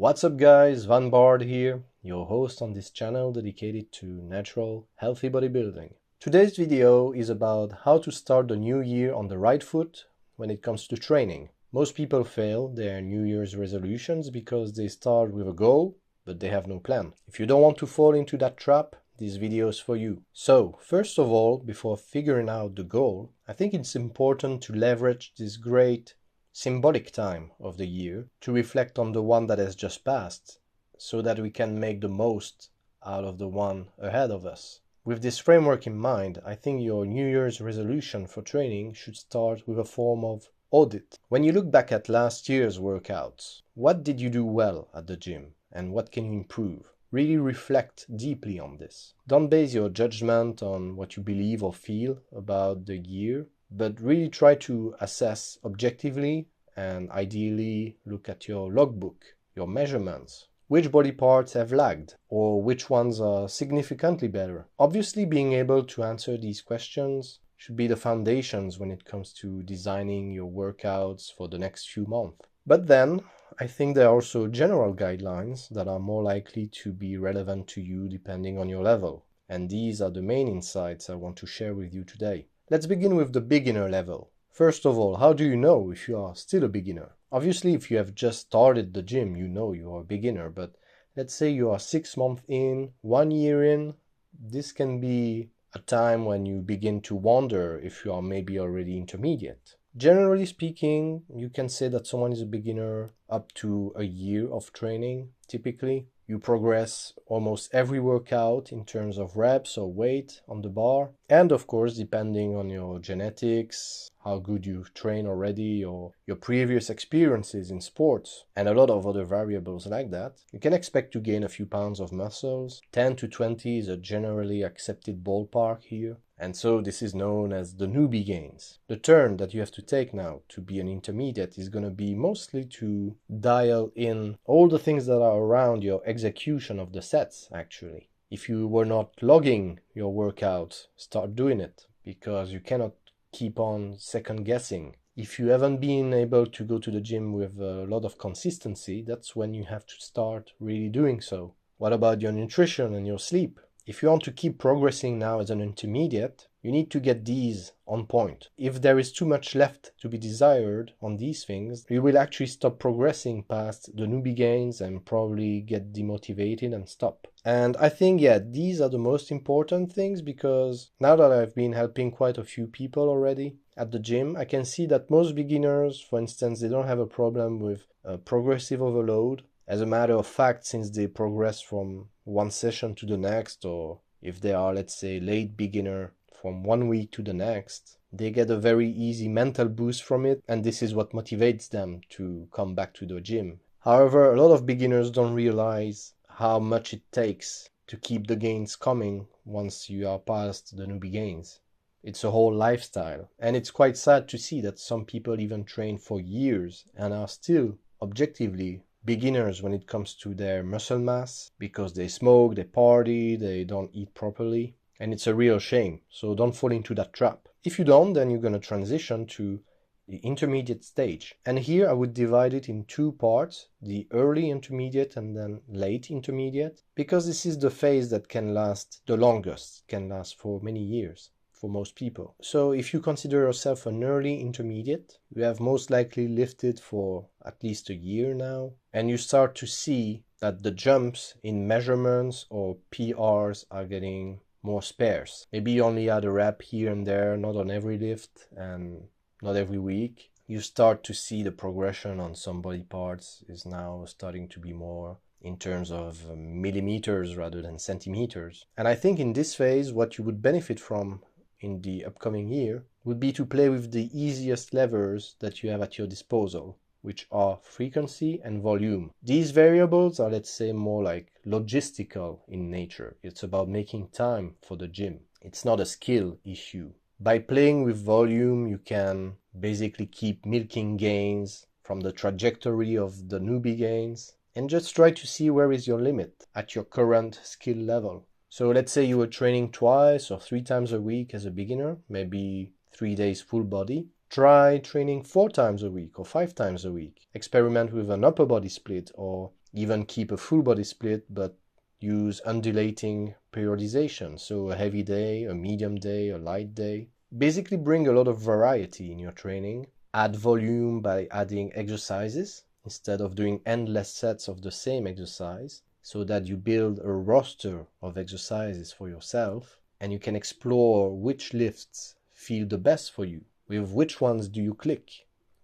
What's up guys, Van Bard here, your host on this channel dedicated to natural, healthy bodybuilding. Today's video is about how to start the new year on the right foot when it comes to training. Most people fail their New Year's resolutions because they start with a goal, but they have no plan. If you don't want to fall into that trap, this video is for you. So, first of all, before figuring out the goal, I think it's important to leverage this great symbolic time of the year to reflect on the one that has just passed, so that we can make the most out of the one ahead of us. With this framework in mind, I think your New Year's resolution for training should start with a form of audit. When you look back at last year's workouts, what did you do well at the gym and what can you improve? Really reflect deeply on this. Don't base your judgment on what you believe or feel about the year, but really try to assess objectively and ideally look at your logbook, your measurements. Which body parts have lagged or which ones are significantly better? Obviously, being able to answer these questions should be the foundations when it comes to designing your workouts for the next few months. But then, I think there are also general guidelines that are more likely to be relevant to you depending on your level. And these are the main insights I want to share with you today. Let's begin with the beginner level. First of all, how do you know if you are still a beginner? Obviously, if you have just started the gym, you know you are a beginner, but let's say you are 6 months in, 1 year in, this can be a time when you begin to wonder if you are maybe already intermediate. Generally speaking, you can say that someone is a beginner up to a year of training, typically. You progress almost every workout in terms of reps or weight on the bar. And of course, depending on your genetics, how good you've trained already, or your previous experiences in sports, and a lot of other variables like that, you can expect to gain a few pounds of muscles. 10 to 20 is a generally accepted ballpark here. And so this is known as the newbie gains. The turn that you have to take now to be an intermediate is going to be mostly to dial in all the things that are around your execution of the sets, actually. If you were not logging your workout, start doing it, because you cannot keep on second guessing. If you haven't been able to go to the gym with a lot of consistency, that's when you have to start really doing so. What about your nutrition and your sleep? If you want to keep progressing now as an intermediate, you need to get these on point. If there is too much left to be desired on these things, you will actually stop progressing past the newbie gains and probably get demotivated and stop. And I think, these are the most important things, because now that I've been helping quite a few people already at the gym, I can see that most beginners, for instance, they don't have a problem with progressive overload. As a matter of fact, since they progress from one session to the next, or if they are, let's say, late beginner, from 1 week to the next, they get a very easy mental boost from it, and this is what motivates them to come back to the gym. However, a lot of beginners don't realize how much it takes to keep the gains coming once you are past the newbie gains. It's a whole lifestyle, and it's quite sad to see that some people even train for years and are still objectively beginners when it comes to their muscle mass, because they smoke, they party, they don't eat properly, and it's a real shame. So don't fall into that trap. If you don't, then you're going to transition to the intermediate stage. And here I would divide it in two parts, the early intermediate and then late intermediate, because this is the phase that can last the longest, can last for many years for most people. So if you consider yourself an early intermediate, you have most likely lifted for at least a year now, and you start to see that the jumps in measurements or PRs are getting more sparse. Maybe you only add a rep here and there, not on every lift and not every week. You start to see the progression on some body parts is now starting to be more in terms of millimeters rather than centimeters. And I think in this phase, what you would benefit from in the upcoming year would be to play with the easiest levers that you have at your disposal, which are frequency and volume. These variables are, let's say, more like logistical in nature. It's about making time for the gym. It's not a skill issue. By playing with volume, you can basically keep milking gains from the trajectory of the newbie gains and just try to see where is your limit at your current skill level. So let's say you were training twice or 3 times a week as a beginner, maybe 3 days full body. Try training 4 times a week or 5 times a week. Experiment with an upper body split or even keep a full body split, but use undulating periodization. So a heavy day, a medium day, a light day. Basically bring a lot of variety in your training. Add volume by adding exercises instead of doing endless sets of the same exercise, so that you build a roster of exercises for yourself and you can explore which lifts feel the best for you. With which ones do you click?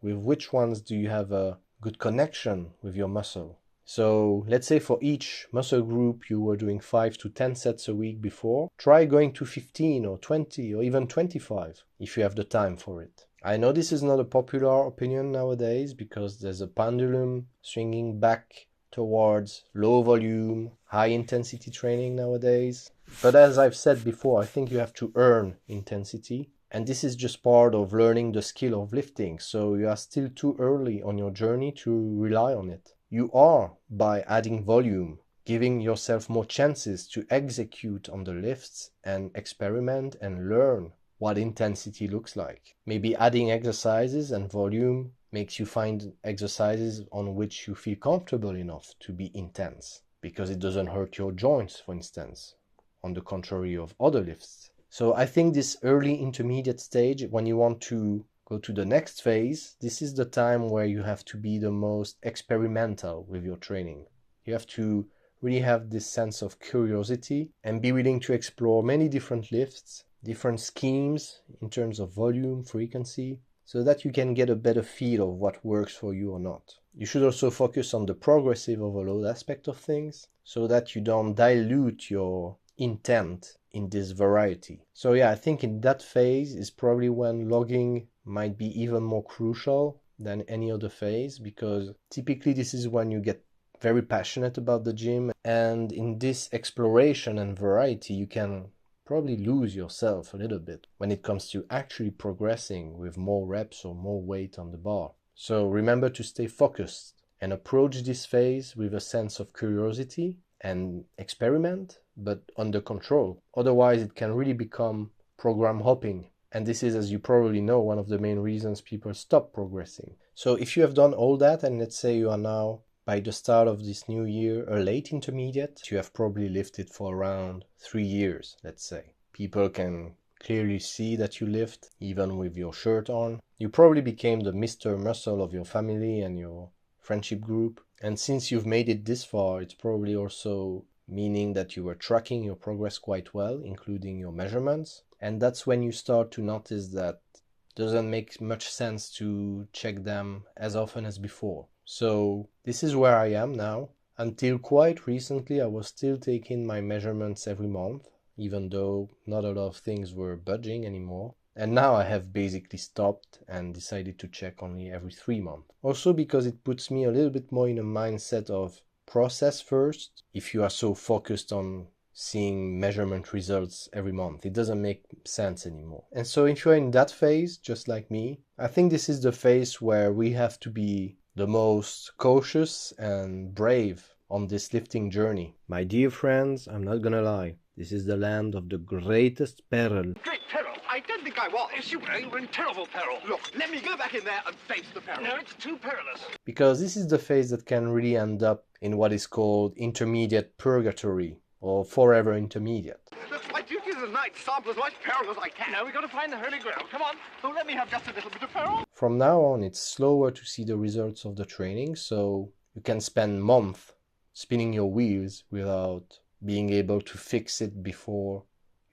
With which ones do you have a good connection with your muscle? So let's say for each muscle group you were doing 5 to 10 sets a week before, try going to 15 or 20 or even 25 if you have the time for it. I know this is not a popular opinion nowadays because there's a pendulum swinging back towards low volume, high intensity training nowadays. But as I've said before, I think you have to earn intensity. And this is just part of learning the skill of lifting. So you are still too early on your journey to rely on it. You are, by adding volume, giving yourself more chances to execute on the lifts and experiment and learn what intensity looks like. Maybe adding exercises and volume makes you find exercises on which you feel comfortable enough to be intense, because it doesn't hurt your joints, for instance, on the contrary of other lifts. So I think this early intermediate stage, when you want to go to the next phase, this is the time where you have to be the most experimental with your training. You have to really have this sense of curiosity and be willing to explore many different lifts, different schemes in terms of volume, frequency, so that you can get a better feel of what works for you or not. You should also focus on the progressive overload aspect of things, so that you don't dilute your intent in this variety. So yeah, I think in that phase is probably when logging might be even more crucial than any other phase, because typically this is when you get very passionate about the gym, and in this exploration and variety you can probably lose yourself a little bit when it comes to actually progressing with more reps or more weight on the bar. So remember to stay focused and approach this phase with a sense of curiosity and experiment, but under control. Otherwise it can really become program hopping. And this is, as you probably know, one of the main reasons people stop progressing. So if you have done all that, and let's say you are now, by the start of this new year, a late intermediate, you have probably lifted for around 3 years, let's say. People can clearly see that you lift, even with your shirt on. You probably became the Mr. Muscle of your family and your friendship group. And since you've made it this far, it's probably also meaning that you were tracking your progress quite well, including your measurements. And that's when you start to notice that it doesn't make much sense to check them as often as before. So this is where I am now. Until quite recently, I was still taking my measurements every month, even though not a lot of things were budging anymore. And now I have basically stopped and decided to check only every 3 months. Also because it puts me a little bit more in a mindset of process first. If you are so focused on seeing measurement results every month, it doesn't make sense anymore. And so if you're in that phase, just like me, I think this is the phase where we have to be the most cautious and brave on this lifting journey. My dear friends, I'm not gonna lie, this is the land of the greatest peril. Great peril? I don't think I was. Yes, you were. You were in terrible peril. Look, let me go back in there and face the peril. No, it's too perilous. Because this is the phase that can really end up in what is called intermediate purgatory, or forever intermediate. Look, my duty as a knight, sample as much peril as I can. No, we've got to find the holy grail. Come on. Oh, let me have just a little bit of peril. From now on, it's slower to see the results of the training, so you can spend months spinning your wheels without being able to fix it before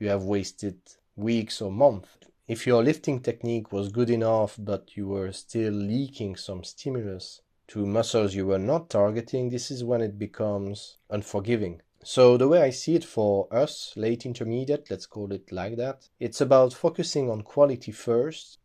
you have wasted weeks or months. If your lifting technique was good enough, but you were still leaking some stimulus to muscles you were not targeting, this is when it becomes unforgiving. So the way I see it for us, late intermediate, let's call it like that, it's about focusing on quality first,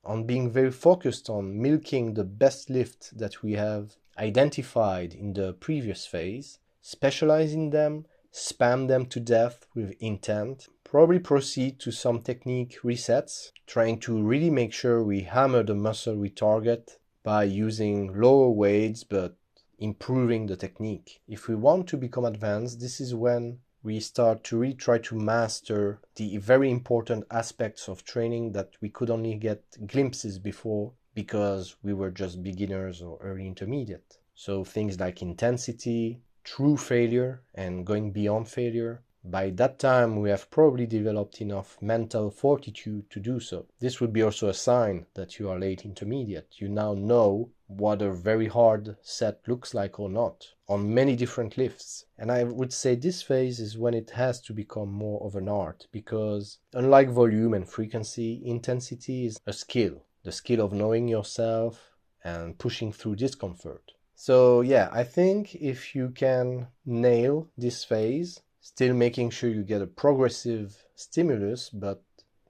on being very focused on milking the best lift that we have identified in the previous phase, specialize in them, spam them to death with intent, probably proceed to some technique resets, trying to really make sure we hammer the muscle we target by using lower weights but improving the technique. If we want to become advanced, this is when we start to really try to master the very important aspects of training that we could only get glimpses before because we were just beginners or early intermediate. So things like intensity, true failure, and going beyond failure. By that time, we have probably developed enough mental fortitude to do so. This would be also a sign that you are late intermediate. You now know what a very hard set looks like or not on many different lifts. And I would say this phase is when it has to become more of an art, because unlike volume and frequency, intensity is a skill. The skill of knowing yourself and pushing through discomfort. So yeah, I think if you can nail this phase, still making sure you get a progressive stimulus, but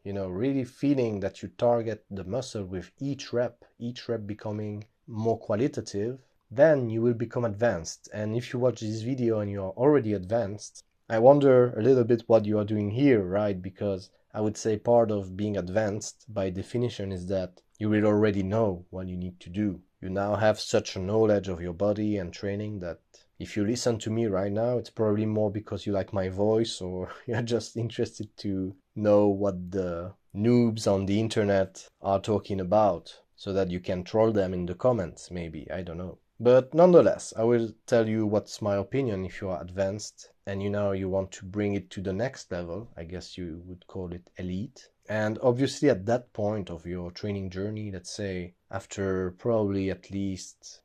really feeling that you target the muscle with each rep becoming more qualitative, then you will become advanced. And if you watch this video and you are already advanced, I wonder a little bit what you are doing here, right? Because I would say part of being advanced by definition is that you will already know what you need to do. You now have such a knowledge of your body and training that if you listen to me right now, it's probably more because you like my voice or you're just interested to know what the noobs on the internet are talking about so that you can troll them in the comments, maybe, I don't know. But nonetheless, I will tell you what's my opinion if you are advanced and you want to bring it to the next level. I guess you would call it elite. And obviously at that point of your training journey, let's say after probably at least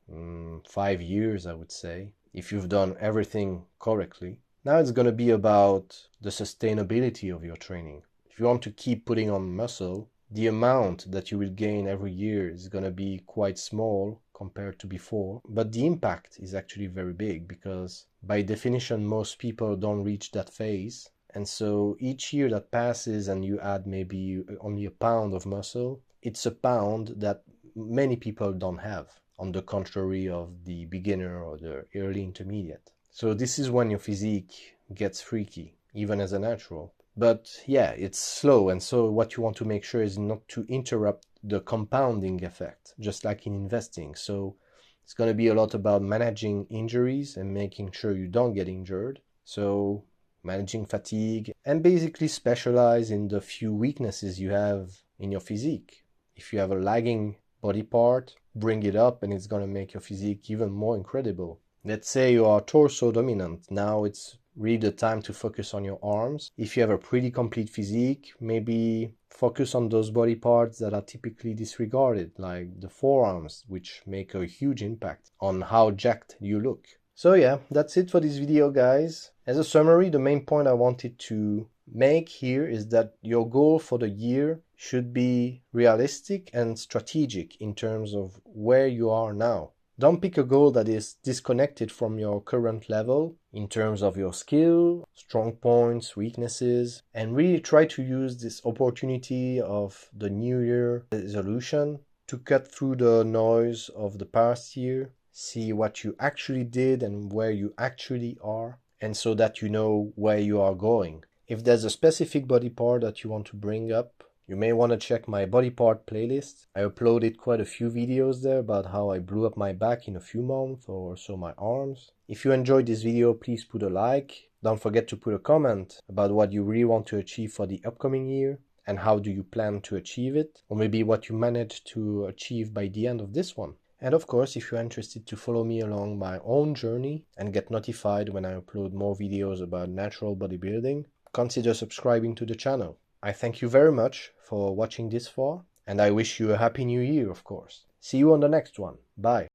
5 years, I would say, if you've done everything correctly, now it's going to be about the sustainability of your training. If you want to keep putting on muscle, the amount that you will gain every year is going to be quite small compared to before, but the impact is actually very big because by definition most people don't reach that phase. And so each year that passes and you add maybe only a pound of muscle, it's a pound that many people don't have, on the contrary of the beginner or the early intermediate. So this is when your physique gets freaky, even as a natural. But yeah, it's slow, and so what you want to make sure is not to interrupt the compounding effect, just like in investing. So it's going to be a lot about managing injuries and making sure you don't get injured. So managing fatigue and basically specialize in the few weaknesses you have in your physique. If you have a lagging body part, bring it up and it's going to make your physique even more incredible. Let's say you are torso dominant. Now it's really the time to focus on your arms. If you have a pretty complete physique, maybe focus on those body parts that are typically disregarded, like the forearms, which make a huge impact on how jacked you look. So yeah, that's it for this video, guys. As a summary, the main point I wanted to make here is that your goal for the year should be realistic and strategic in terms of where you are now. Don't pick a goal that is disconnected from your current level in terms of your skill, strong points, weaknesses, and really try to use this opportunity of the New Year resolution to cut through the noise of the past year, see what you actually did and where you actually are, and so that you know where you are going. If there's a specific body part that you want to bring up, you may want to check my body part playlist. I uploaded quite a few videos there about how I blew up my back in a few months, or also my arms. If you enjoyed this video, please put a like. Don't forget to put a comment about what you really want to achieve for the upcoming year and how do you plan to achieve it, or maybe what you managed to achieve by the end of this one. And of course, if you're interested to follow me along my own journey and get notified when I upload more videos about natural bodybuilding, consider subscribing to the channel. I thank you very much for watching this far, and I wish you a happy new year, of course. See you on the next one. Bye.